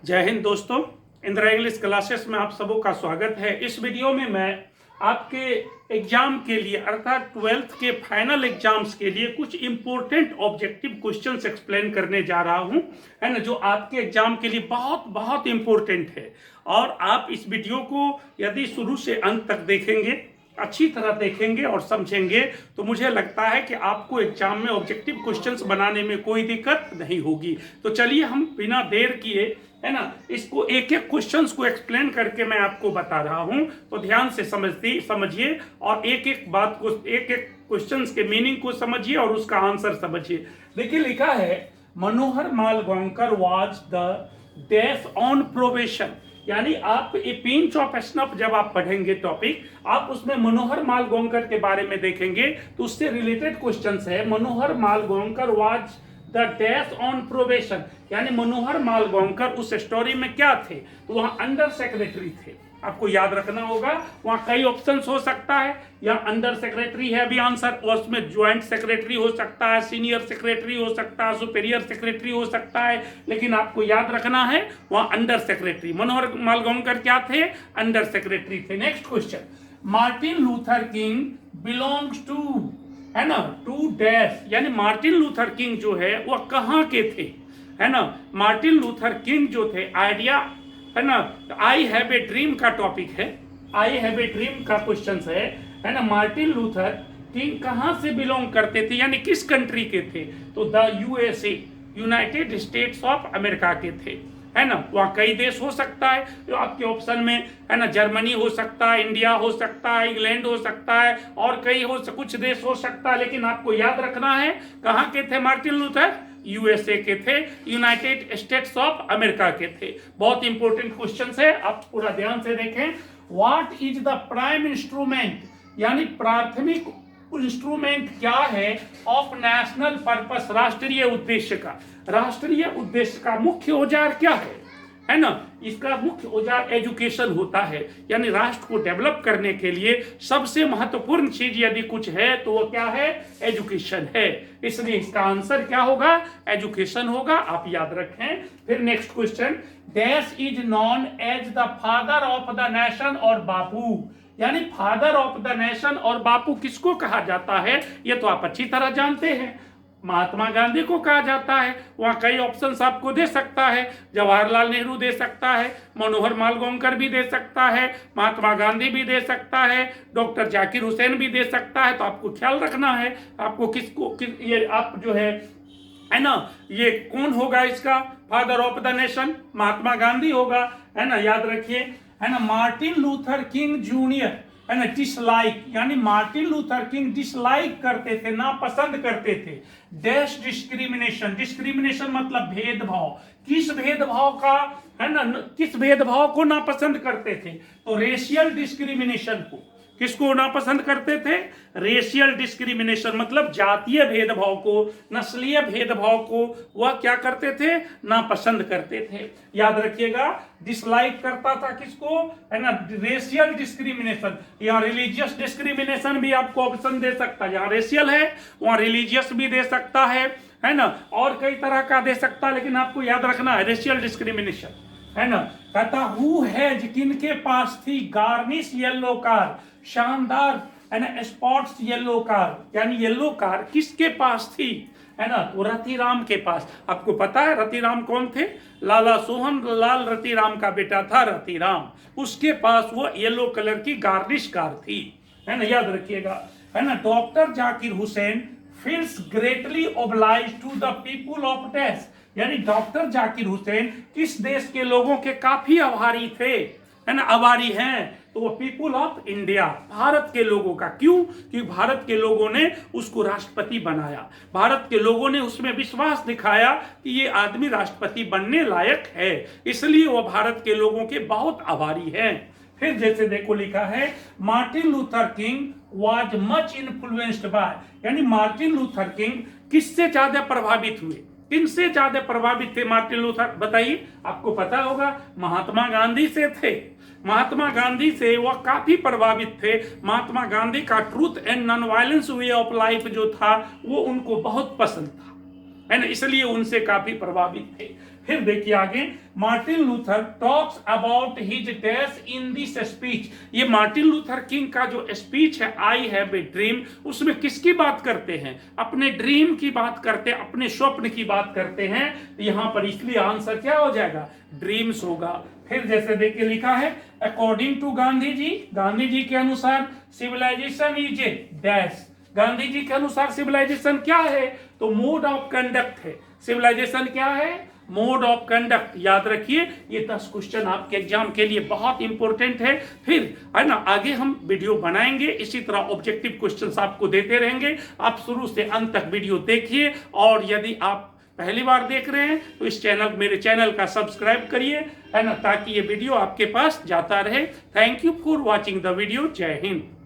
जय हिंद दोस्तों, Indira English classes में आप सबों का स्वागत है। इस वीडियो में मैं आपके एग्जाम के लिए अर्थात 12th के फाइनल एग्जाम्स के लिए कुछ इंपॉर्टेंट ऑब्जेक्टिव क्वेश्चंस एक्सप्लेन करने जा रहा हूं, है ना, जो आपके एग्जाम के लिए बहुत बहुत इंपॉर्टेंट है। और आप इस वीडियो को यदि शुरू से अंत तक देखेंगे, अच्छी तरह देखेंगे और समझेंगे, तो मुझे लगता है कि आपको एग्जाम में ऑब्जेक्टिव क्वेश्चंस बनाने में कोई दिक्कत नहीं होगी। तो चलिए हम बिना देर किए, है ना, इसको एक एक क्वेश्चंस को एक्सप्लेन करके मैं आपको बता रहा हूं, तो ध्यान से समझिए और एक एक बात को, एक एक क्वेश्चंस के मीनिंग को समझिए और उसका आंसर समझिए। देखिए लिखा है, Manohar Malgaonkar was the dash on probation, यानी आप ये पिंच ऑफ स्नफ जब आप पढ़ेंगे टॉपिक, आप उसमें मनोहर मालगांवकर के बारे में देखेंगे तो उससे रिलेटेड क्वेश्चंस है। Manohar Malgaonkar was the dash on probation, यानी मनोहर मालगांवकर उस स्टोरी में क्या थे, तो वहां अंडर सेक्रेटरी थे। आपको याद रखना होगा, वहां कई ऑप्शंस हो सकता है, या अंडर सेक्रेटरी है अभी आंसर, और उसमें ज्वाइंट सेक्रेटरी हो सकता है, सीनियर सेक्रेटरी हो सकता है, सुपेरियर सेक्रेटरी हो सकता है, लेकिन आपको याद रखना है वहां अंडर सेक्रेटरी। मनोहर मालगांवकर क्या थे? अंडर सेक्रेटरी थे। Next question, Martin Luther King belongs to, है ना, टू डैश, यानी मार्टिन लूथर किंग जो है वह कहाँ के थे, है ना। मार्टिन लूथर किंग जो थे, आइडिया, है ना, आई हैव ए ड्रीम का टॉपिक है, आई हैव ए ड्रीम का क्वेश्चन है ना। मार्टिन लूथर किंग कहां से बिलोंग करते थे, यानी किस कंट्री के थे, तो the USA, United states of America के थे, है ना। वहाँ कई देश हो सकता है, तो आपके ऑप्शन में, है ना, जर्मनी हो सकता है, इंडिया हो सकता है, इंग्लैंड हो सकता है, और कई कुछ देश हो सकता है, लेकिन आपको याद रखना है कहाँ के थे मार्टिन लूथर? यूएसए के थे, यूनाइटेड स्टेट्स ऑफ अमेरिका के थे। बहुत इंपॉर्टेंट क्वेश्चन है, आप पूरा ध्यान से देखें। What is the prime instrument, यानी प्राथमिक इंस्ट्रूमेंट क्या है ऑफ नेशनल पर्पस, राष्ट्रीय उद्देश्य का, राष्ट्रीय उद्देश्य का मुख्य औजार क्या है ना। इसका मुख्य औजार एजुकेशन होता है, यानी राष्ट्र को डेवलप करने के लिए सबसे महत्वपूर्ण चीज यदि कुछ है तो वो क्या है? एजुकेशन है। इसलिए इसका आंसर क्या होगा? एजुकेशन होगा, आप याद रखें। फिर next question, dash is known as the father of the nation, और बापू, यानी फादर ऑफ द नेशन और बापू किसको कहा जाता है, ये तो आप अच्छी तरह जानते हैं, महात्मा गांधी को कहा जाता है। वहां कई ऑप्शंस आपको दे सकता है, जवाहरलाल नेहरू दे सकता है, मनोहर मालगांवकर भी दे सकता है, महात्मा गांधी भी दे सकता है, डॉक्टर जाकिर हुसैन भी दे सकता है। तो आपको ख्याल रखना है आपको ये आप जो है ना, ये कौन होगा इसका father of the nation? Mahatma Gandhi होगा, है ना, याद रखिए, है ना। मार्टिन लूथर किंग जूनियर, है ना, डिसलाइक, यानी मार्टिन लूथर किंग डिसलाइक करते थे, नापसंद करते थे। डैश डिस्क्रिमिनेशन, डिस्क्रिमिनेशन मतलब भेदभाव, किस भेदभाव का, है ना, किस भेदभाव को नापसंद करते थे, तो रेशियल डिस्क्रिमिनेशन को। किसको नापसंद करते थे? रेशियल डिस्क्रिमिनेशन मतलब जातीय भेदभाव को, नस्लीय भेदभाव को वह क्या करते थे? नापसंद करते थे। याद रखिएगा, डिसलाइक करता था किसको, है ना, रेशियल डिस्क्रिमिनेशन। यहाँ रिलीजियस डिस्क्रिमिनेशन भी आपको ऑप्शन दे सकता है, जहाँ रेशियल है वहाँ रिलीजियस भी दे सकता है ना, और कई तरह का दे सकता है, लेकिन आपको याद रखना है रेशियल डिस्क्रिमिनेशन, है ना। कहता हु हैज, किनके पास थी, गार्निश येलो कार, शानदार, है ना, स्पॉट्स येलो कार, यानी येलो कार किसके पास थी, है ना, तो रतिराम के पास। आपको पता है रतिराम कौन थे? लाला सोहन लाल रतिराम का बेटा था रतिराम, उसके पास वो येलो कलर की गार्निश कार थी, है ना, याद रखिएगा, है ना। Doctor Zakir Hussain feels greatly obliged to the people of dash, यानी डॉक्टर जाकिर हुसैन किस देश के लोगों के काफी आभारी थे, है ना, आभारी हैं, तो वो पीपुल ऑफ इंडिया, भारत के लोगों का। क्यों? क्योंकि भारत के लोगों ने उसको राष्ट्रपति बनाया, भारत के लोगों ने उसमें विश्वास दिखाया कि ये आदमी राष्ट्रपति बनने लायक है, इसलिए वो भारत के लोगों के बहुत आभारी हैं। फिर जैसे देखो लिखा है, Martin Luther king was much influenced by, यानी मार्टिन लूथर किंग किससे ज्यादा प्रभावित हुए, किनसे ज्यादा प्रभावित थे मार्टिन लूथर? बताइए, आपको पता होगा, महात्मा गांधी से थे। महात्मा गांधी से वह काफी प्रभावित थे। महात्मा गांधी का truth and non violence way of life जो था वो उनको बहुत पसंद था, है ना, इसलिए उनसे काफी प्रभावित थे। फिर देखिए आगे, Martin Luther talks about his death in this speech. ये मार्टिन लूथर किंग का जो स्पीच है, आई हैव ए ड्रीम, उसमें किसकी बात करते हैं? अपने ड्रीम की बात करते हैं, अपने स्वप्न की बात करते हैं। यहां पर इसलिए आंसर क्या हो जाएगा? ड्रीम्स होगा। फिर जैसे देखिए लिखा है, अकॉर्डिंग टू गांधी जी के अनुसार civilization is a dash. Gandhi ji के अनुसार सिविलाइजेशन क्या है? तो मोड ऑफ कंडक्ट है। सिविलाइजेशन क्या है? Mode of conduct. याद रखिए, ये 10 क्वेश्चन आपके एग्जाम के लिए बहुत इंपॉर्टेंट है। फिर है ना, आगे हम वीडियो बनाएंगे, इसी तरह ऑब्जेक्टिव क्वेश्चंस आपको देते रहेंगे। आप शुरू से अंत तक वीडियो देखिए, और यदि आप पहली बार देख रहे हैं तो इस मेरे चैनल का सब्सक्राइब करिए, है ना, ताकि ये वीडियो आपके पास जाता रहे। Thank you for watching the video. जय हिंद।